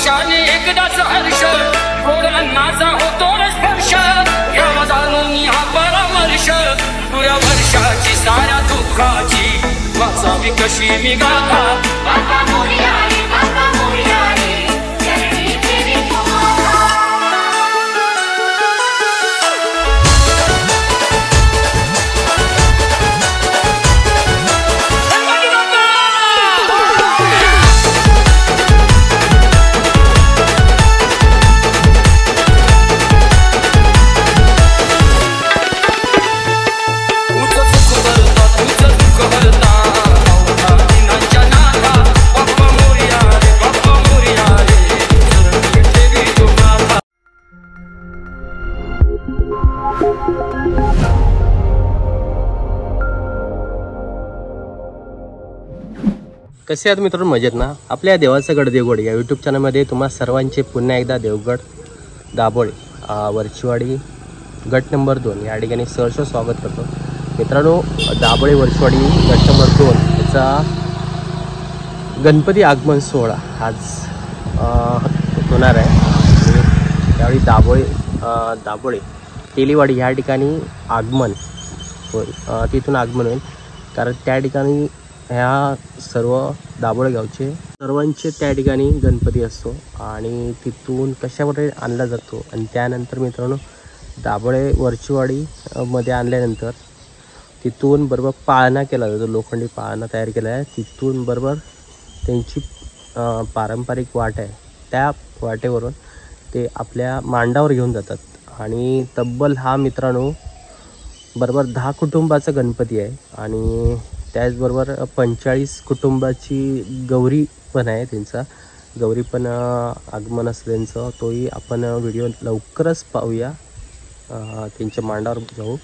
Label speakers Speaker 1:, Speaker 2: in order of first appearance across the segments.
Speaker 1: वर्षाने एकदाच हर्ष गोड अन्नाचा होतो स्पर्श घ्यावा जाणून हा परामर्श पुऱ्या वर्षाची साऱ्या दुःखाची वाचावी कशी मी गाथा बाप्पा मोरया रे बाप्पा मोरया रे चरणी फेरी
Speaker 2: कसे आहात मित्रांनो? मजेत ना? आपल्या देवाचा गड देवगड या यूट्यूब चॅनलमध्ये तुम्हा सर्वांचे पुन्हा एकदा देवगड दाभोळे वर्चीवाडी गट नंबर 2 या ठिकाणी सहर्ष स्वागत करतो. मित्रांनो, दाभोळे वर्चीवाडी गट नंबर 2 याचा गणपती आगमन सोहळा आज होणार आहे. त्यावेळी दाभोळे तेलीवाडी या ठिकाणी आगमन होईल, तिथून आगमन होईल. कारण त्या ठिकाणी ह्या सर्व दाभोळे गावचे सर्वांचे त्या ठिकाणी गणपती असतो आणि तिथून कशाप्रकारे आणला जातो. आणि त्यानंतर मित्रांनो, दाभोळे वर्चीवाडी मध्ये आणल्यानंतर तिथून बरोबर पाळणा केला जातो, लोखंडी पाळणा तयार केला आहे. तिथून बरोबर त्यांची पारंपरिक वाट आहे, त्या वाटेवरून ते आपल्या मांडावर घेऊन जातात. आणि तब्बल हा मित्रांनो बरोबर 10 कुटुंबाचा गणपती आहे आणि त्याचबरोबर 45 कुटुंबाची गौरी पण आहे. त्यांचा गौरी पण आगमन असलं त्यांचं, तोही आपण व्हिडिओ लवकरच पाहूया. त्यांच्या मांडावर जाऊ.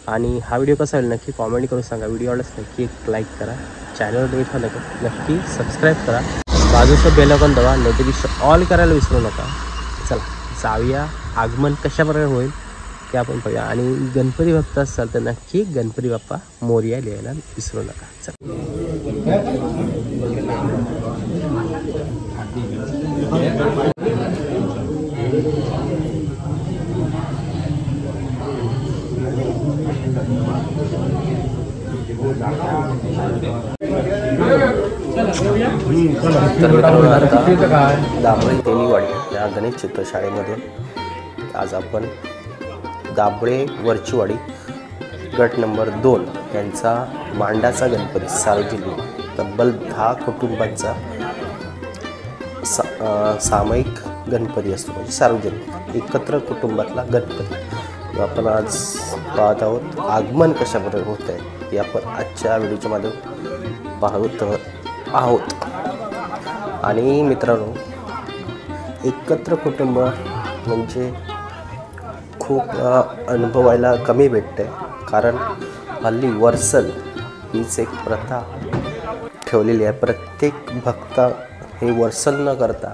Speaker 2: आणि हा व्हिडिओ कसा होईल नक्की कॉमेंट करून सांगा. व्हिडिओ आवडल्यास नक्की एक लाईक करा, चॅनलवर नवीन नक्की सबस्क्राईब करा, बाजूचं बेल आयकॉन दाबा, नोटिफिकेशन ऑल करायला विसरू नका. चला जाऊया, आगमन कशाप्रकारे होईल ते आपण पाहूया. आणि गणपती भक्त असाल तर नक्की गणपती बाप्पा मोरया लिहायला विसरू नका. चला दाभोळे तेलीवाडी या गणेश चित्रशाळेमध्ये आज आपण दाभोळे वर्चीवाडी गट नंबर 2 यांचा मांडाचा गणपती सार्वजनिक तब्बल 10 कुटुंबांचा सामायिक गणपती असतो, म्हणजे सार्वजनिक एकत्र कुटुंबातला गणपती आपण आज पाहत आहोत. आगमन कशाप्रकारे होत आहे हे आपण आजच्या व्हिडिओच्या माध्यमातून पाहत आहोत. आणि मित्रांनो, एकत्र कुटुंब म्हणजे खूप अनुभवायला कमी भेटते. कारण हल्ली वर्सल हीच एक प्रथा ठेवलेली आहे. प्रत्येक भक्त हे वर्सल न करता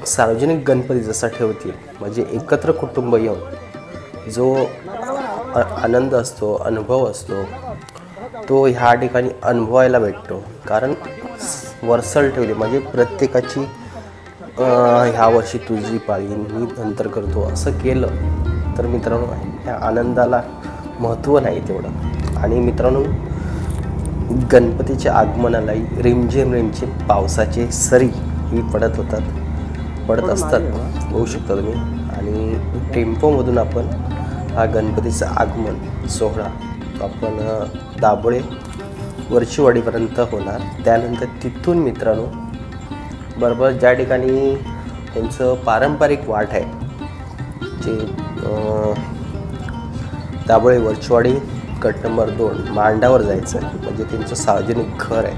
Speaker 2: सार्वजनिक गणपती जसा ठेवतील, म्हणजे एकत्र कुटुंब येऊन जो आनंद असतो, अनुभव असतो, तो ह्या ठिकाणी अनुभवायला भेटतो. कारण वर्सल ठेवली म्हणजे प्रत्येकाची ह्या वर्षी तुझी पाळी मी नंतर करतो असं केलं तर मित्रांनो ह्या आनंदाला महत्त्व नाही तेवढं. आणि मित्रांनो, गणपतीच्या आगमनालाही रिमझिम पावसाचे सरी ही पडत असतात, होऊ शकता तुम्ही. आणि टेम्पोमधून आपण हा गणपतीचा आगमन सोहळा आपण दाभोळे वर्चीवाडीपर्यंत होणार. त्यानंतर तिथून मित्रांनो बरोबर ज्या ठिकाणी त्यांचं पारंपरिक वाट आहे, जे दाभोळे वर्चीवाडी गट नंबर 2 मांडावर जायचं आहे, म्हणजे त्यांचं सार्वजनिक घर आहे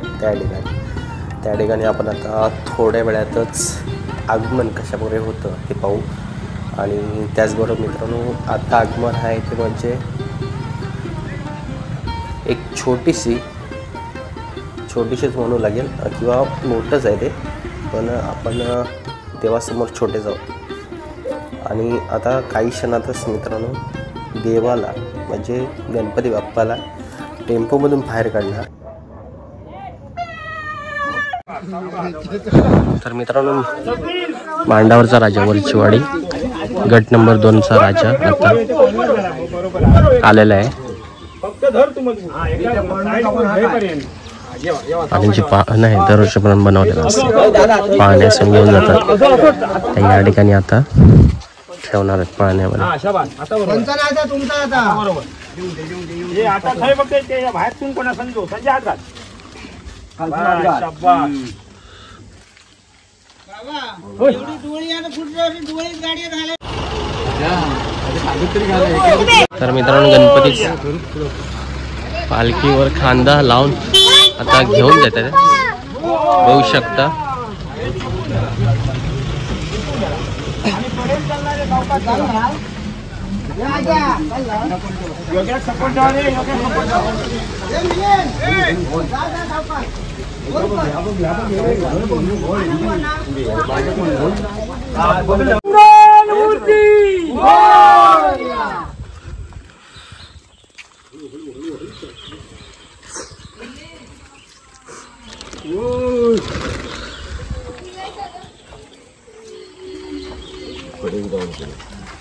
Speaker 2: त्या ठिकाणी आपण आता थोड्या वेळातच आगमन कशाप्रकारे होतं ते पाहू. आणि त्याचबरोबर मित्रांनो, आता आगमन आहे ते म्हणजे एक छोटीशीच म्हणू लागेल किंवा मोठंच आहे ते, पण आपण देवासमोर छोटे जाऊ. आणि आता काही क्षणातच मित्रांनो देवाला म्हणजे गणपती बाप्पाला टेम्पोमधून बाहेर काढणार. तर मित्रांनो, मांडावरचा राजा वरचीवाडी गट नंबर 2चा राजा आता आलेला आहे. पाण्याची नाही दरवर्षीप्रमाणे बनवलेलं असतं. पाण्यासून घेऊन जातात या ठिकाणी आता ठेवणार आहेत पाण्यामध्ये. तर मित्रांनो, गणपती पालखीवर खांदा लावून आता घेऊन जातात. बघू शकता.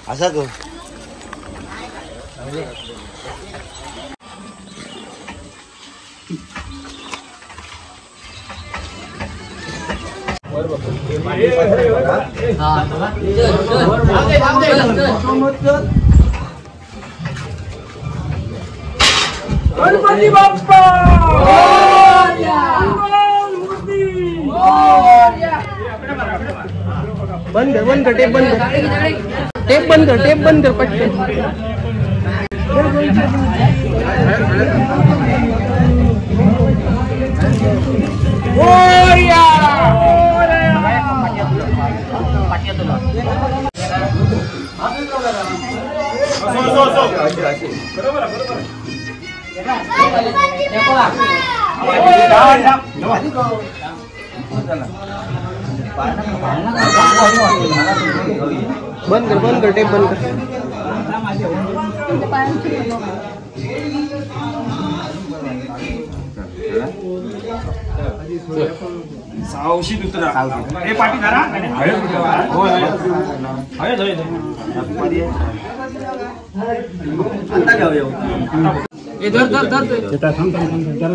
Speaker 3: असा तो
Speaker 1: गणपती बाप्पा
Speaker 2: बंद कर टेप बंद कर पटकन. बंद कर टेप बंद कर.
Speaker 4: सावशी दुसरा हे पाठी धरा आणि हळद होय हळद होय आता घेऊ हे धर येता थांब धर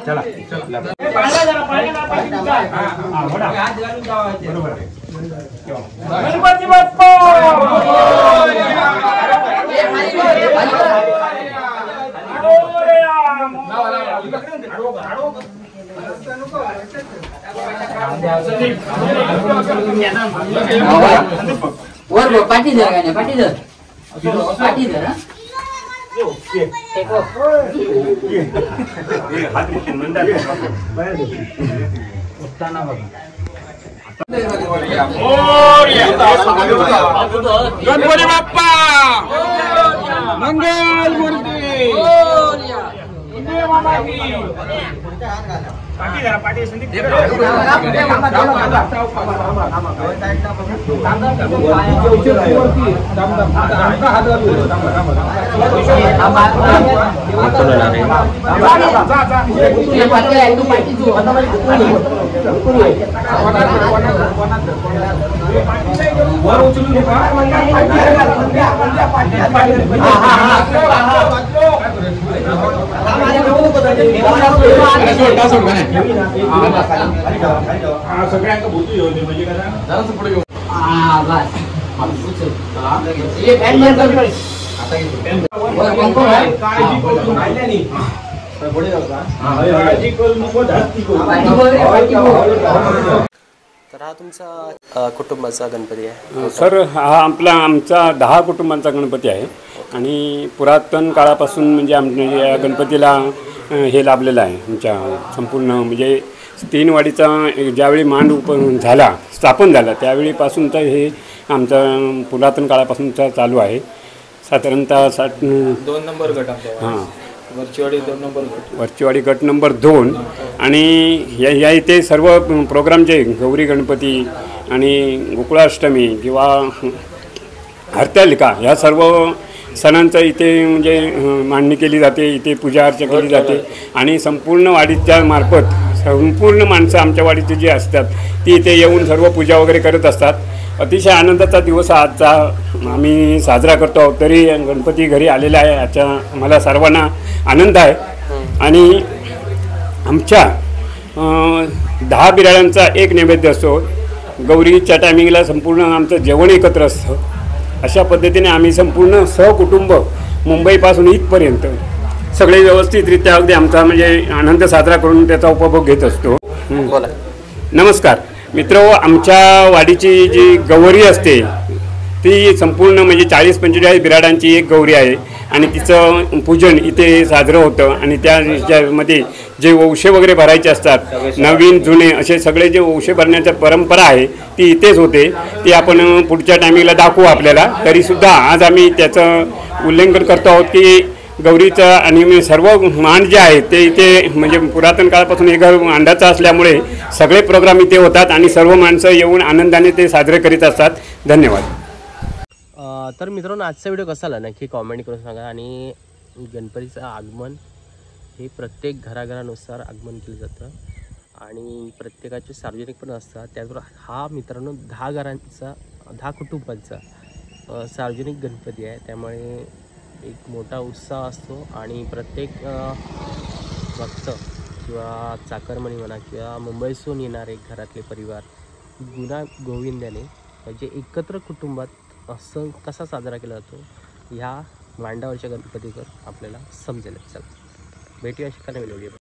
Speaker 4: चला गणपती बाप्पा
Speaker 5: वर पाठी धर गाण्या पाठी धर
Speaker 4: गणपती बाप्पा मंगल मूर्ती पाठी जरा पाठी संदीप सगळ्यांना भूत येऊ म्हणजे कसं पुढे घेऊ
Speaker 2: तर हा तुमचा कुटुंबाचा गणपती आहे?
Speaker 6: सर, हा आमचा 10 कुटुंबांचा गणपती आहे आणि पुरातन काळापासून म्हणजे आमच्या या गणपतीला हे लाभलेलं आहे. आमच्या संपूर्ण म्हणजे 3 वाडीचा ज्यावेळी मांड झाला स्थापन झाला त्यावेळीपासून तर हे आमचं पुरातन काळापासूनचा चालू आहे. साधारणतः
Speaker 7: 2 नंबर गट
Speaker 6: हां
Speaker 7: वरचीवाडी 2 नंबर गट
Speaker 6: वरचीवाडी गट नंबर 2 आणि या इथे सर्व प्रोग्रामचे गौरी गणपती आणि गोकुळाष्टमी किंवा हरतालिका ह्या सर्व सणांचं इथे म्हणजे मांडणी केली जाते, इथे पूजा अर्चा केली जाते आणि संपूर्ण वाडीच्या मार्फत संपूर्ण माणसं आमच्या वाडीचे जे असतात ती इथे येऊन सर्व पूजा वगैरे करत असतात. अतिशय आनंदाचा दिवस आजचा आम्ही साजरा करतो आहोत. तरी गणपती घरी आलेला आहे याचा मला सर्वांना आनंद आहे. आणि आमच्या 10 बिराडांचा एक नैवेद्य असतो. गौरीच्या टायमिंगला संपूर्ण आमचं जेवण एकत्र असतं. अशा पद्धतीने आम्ही संपूर्ण सहकुटुंब मुंबईपासून इथपर्यंत सगळे व्यवस्थितरित्या अगदी आमचा म्हणजे आनंद साजरा करून त्याचा उपभोग घेत असतो.
Speaker 2: बोला.
Speaker 6: नमस्कार मित्र, आमच्या वाडीची जी गौरी असते ती संपूर्ण म्हणजे 40-45 बिराडांची एक गौरी आहे आणि तिचं पूजन इथे साजरं होतं. आणि त्यामध्ये जे वंशे वगैरे भरायचे असतात नवीन जुने असे सगळे जे वंशे भरण्याची परंपरा आहे ती इथेच होते. ती आपण पुढच्या टायमिंगला दाखवू आपल्याला. तरीसुद्धा आज आम्ही त्याचं उल्लेखन करतो आहोत की गौरीचं आणि सर्व मान जे आहे ते इथे म्हणजे पुरातन काळापासून एक अंडाचा असल्यामुळे सगळे प्रोग्राम इथे होतात आणि सर्व माणसं येऊन आनंदाने ते साजरे करीत असतात. धन्यवाद.
Speaker 2: तर मित्रांनो, आजचा व्हिडिओ कसा आला नक्की कॉमेंट करून सांगा. आणि गणपतीचं आगमन हे प्रत्येक घराघरानुसार आगमन केलं जातं आणि प्रत्येकाचे सार्वजनिक पण असतात. त्याचबरोबर हा मित्रांनो 10 घरांचा 10 कुटुंबांचा सार्वजनिक गणपती आहे. त्यामुळे एक मोठा उत्साह असतो आणि प्रत्येक भक्त किंवा चाकरमणी म्हणा किंवा मुंबईसून येणारे घरातले परिवार गुण्या गोविंद्याने म्हणजे एकत्र कुटुंबात असं कसा साजरा केला जातो ह्या मांडावरच्या गणपतीवर आपल्याला समजेल. चला भेटूया शिकायला व्हिडिओ.